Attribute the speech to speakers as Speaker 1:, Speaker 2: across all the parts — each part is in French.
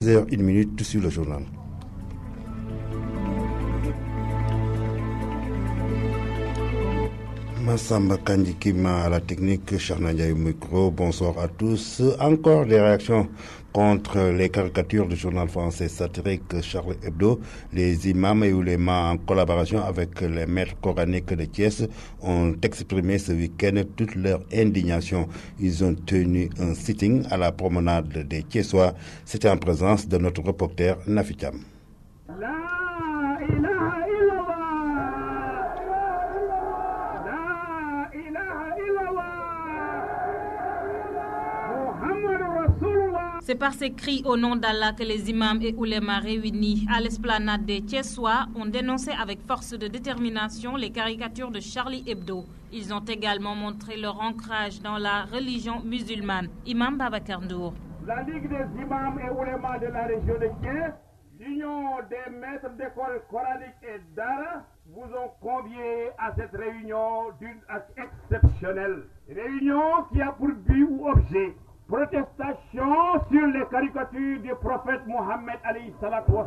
Speaker 1: 6h01 sur le journal. Massamba Kandikima à la technique, Charnania au micro, bonsoir à tous. Encore des réactions contre les caricatures du journal français satirique Charlie Hebdo. Les imams et oulémas en collaboration avec les maîtres coraniques de Thiès ont exprimé ce week-end toute leur indignation. Ils ont tenu un sitting à la promenade des Thiessois. C'était en présence de notre reporter Nafitam.
Speaker 2: C'est par ces cris au nom d'Allah que les imams et oulémas réunis à l'esplanade des Thiessois ont dénoncé avec force de détermination les caricatures de Charlie Hebdo. Ils ont également montré leur ancrage dans la religion musulmane. Imam Babacar Ndour.
Speaker 3: La Ligue des imams et oulémas de la région de Thiès, l'Union des maîtres d'école coranique et d'Ara vous ont convié à cette réunion d'une exceptionnelle. Réunion qui a pour but ou objet protestation sur les caricatures du prophète Mohammed sallallahu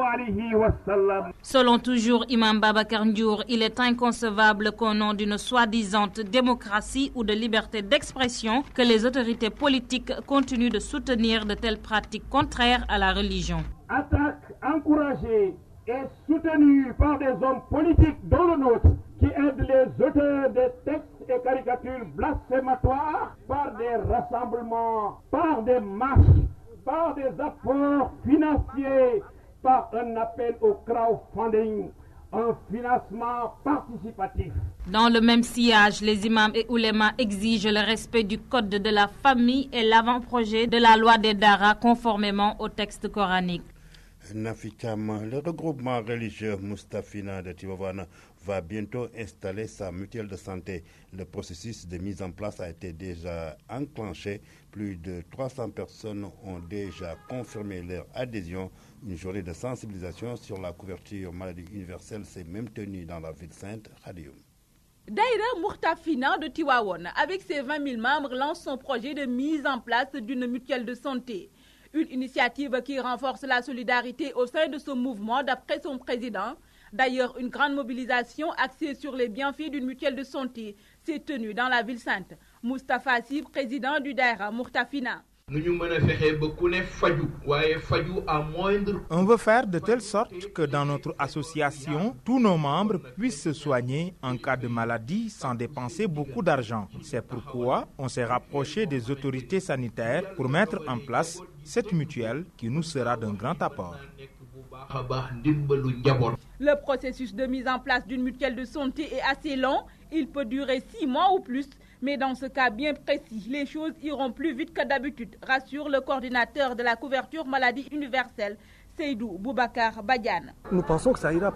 Speaker 3: alayhi wa sallam.
Speaker 2: Selon toujours Imam Babacar Ndiour, il est inconcevable qu'au nom d'une soi-disant démocratie ou de liberté d'expression, que les autorités politiques continuent de soutenir de telles pratiques contraires à la religion.
Speaker 3: Attaque encouragée et soutenue par des hommes politiques dont le nôtre, qui aident les auteurs des textes et caricatures blasphématoires par des rassemblements, par des marches, par des apports financiers, par un appel au crowdfunding, un financement participatif.
Speaker 2: Dans le même sillage, les imams et oulémas exigent le respect du code de la famille et l'avant-projet de la loi des Dara conformément au texte coranique.
Speaker 1: Nafitam, le regroupement religieux Moustafina de Tivaouane va bientôt installer sa mutuelle de santé. Le processus de mise en place a été déjà enclenché. Plus de 300 personnes ont déjà confirmé leur adhésion. Une journée de sensibilisation sur la couverture maladie universelle s'est même tenue dans la ville sainte Khadioum.
Speaker 4: Daïra Moustafina de Tivaouane, avec ses 20 000 membres, lance son projet de mise en place d'une mutuelle de santé. Une initiative qui renforce la solidarité au sein de ce mouvement d'après son président. D'ailleurs, une grande mobilisation axée sur les bienfaits d'une mutuelle de santé s'est tenue dans la ville sainte. Moustapha Sy, président du Daïra Moustafina.
Speaker 5: On veut faire de telle sorte que dans notre association, tous nos membres puissent se soigner en cas de maladie sans dépenser beaucoup d'argent. C'est pourquoi on s'est rapproché des autorités sanitaires pour mettre en place cette mutuelle qui nous sera d'un grand apport.
Speaker 4: Le processus de mise en place d'une mutuelle de santé est assez long. Il peut durer 6 mois ou plus. Mais dans ce cas bien précis, les choses iront plus vite que d'habitude, rassure le coordinateur de la couverture maladie universelle, Seydou Boubacar Badiane.
Speaker 6: Nous pensons que ça ira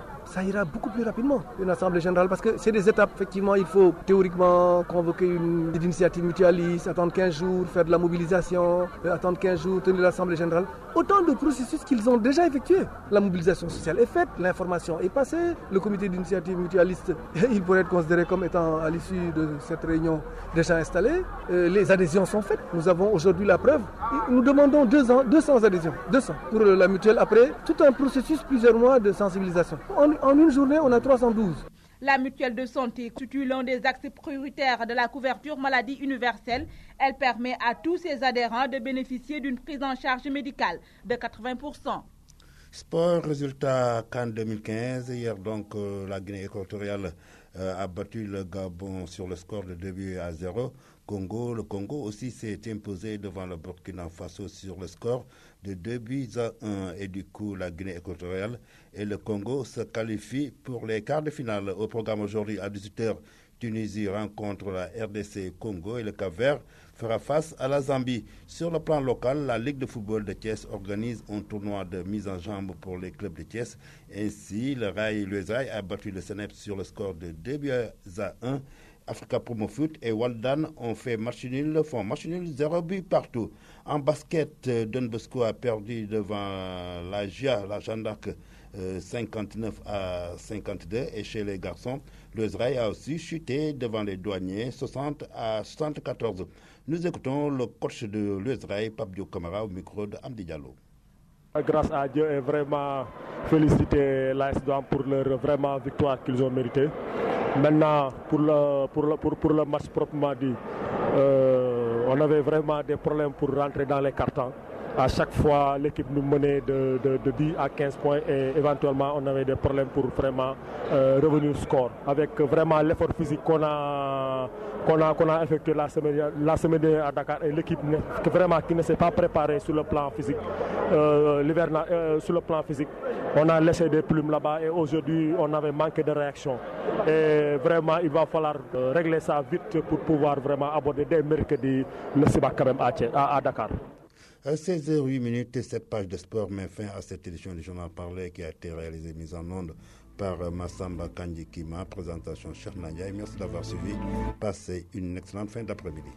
Speaker 6: beaucoup plus rapidement, une assemblée générale, parce que c'est des étapes. Effectivement, il faut théoriquement convoquer une initiative mutualiste, attendre 15 jours, faire de la mobilisation, attendre 15 jours, tenir l'assemblée générale. Autant de processus qu'ils ont déjà effectués. La mobilisation sociale est faite, l'information est passée, le comité d'initiative mutualiste, il pourrait être considéré comme étant à l'issue de cette réunion déjà installée. Les adhésions sont faites. Nous avons aujourd'hui la preuve. Nous demandons 200 adhésions, 200 pour la mutuelle. Après tout un processus, plusieurs mois de sensibilisation. En une journée, on a 312.
Speaker 4: La mutuelle de santé constitue l'un des axes prioritaires de la couverture maladie universelle. Elle permet à tous ses adhérents de bénéficier d'une prise en charge médicale de 80%.
Speaker 1: Sport, résultat CAN 2015. Hier, donc, la Guinée équatoriale a battu le Gabon sur le score de 2-0. Le Congo aussi s'est imposé devant le Burkina Faso sur le score de 2-1. Et du coup, la Guinée équatoriale et le Congo se qualifient pour les quarts de finale. Au programme aujourd'hui à 18h, Tunisie rencontre la RDC Congo et le Cap-Vert fera face à la Zambie. Sur le plan local, la Ligue de football de Thiès organise un tournoi de mise en jambe pour les clubs de Thiès. Ainsi, le Rail a battu le Senep sur le score de 2-1. Africa Promo Foot et Waldan ont fait match nul, 0 but partout. En basket, Don Bosco a perdu devant la Jeanne d'Arc 59-52 et chez les garçons, le Zraï a aussi chuté devant les douaniers 60-74. Nous écoutons le coach de l'USRA, Pape Diop Camara, au micro de Amdi Diallo.
Speaker 7: Grâce à Dieu et vraiment féliciter l'AS Douanes pour leur vraiment victoire qu'ils ont méritée. Maintenant, pour le match proprement dit, on avait vraiment des problèmes pour rentrer dans les cartons. À chaque fois, l'équipe nous menait de 10 à 15 points et éventuellement, on avait des problèmes pour vraiment revenir au score. Avec vraiment l'effort physique qu'on a effectué la semaine dernière à Dakar et l'équipe vraiment qui ne s'est pas préparée sur le plan physique, sur le plan physique. On a laissé des plumes là-bas et aujourd'hui, on avait manqué de réaction. Et vraiment, il va falloir régler ça vite pour pouvoir vraiment aborder dès mercredi le Sibac quand même à Dakar.
Speaker 1: À 16h08, cette page de sport met fin à cette édition du journal parlé qui a été réalisée, mise en onde par Massamba Kandji Kima, présentation Cheikh Nandiaye. Merci d'avoir suivi. Passez une excellente fin d'après-midi.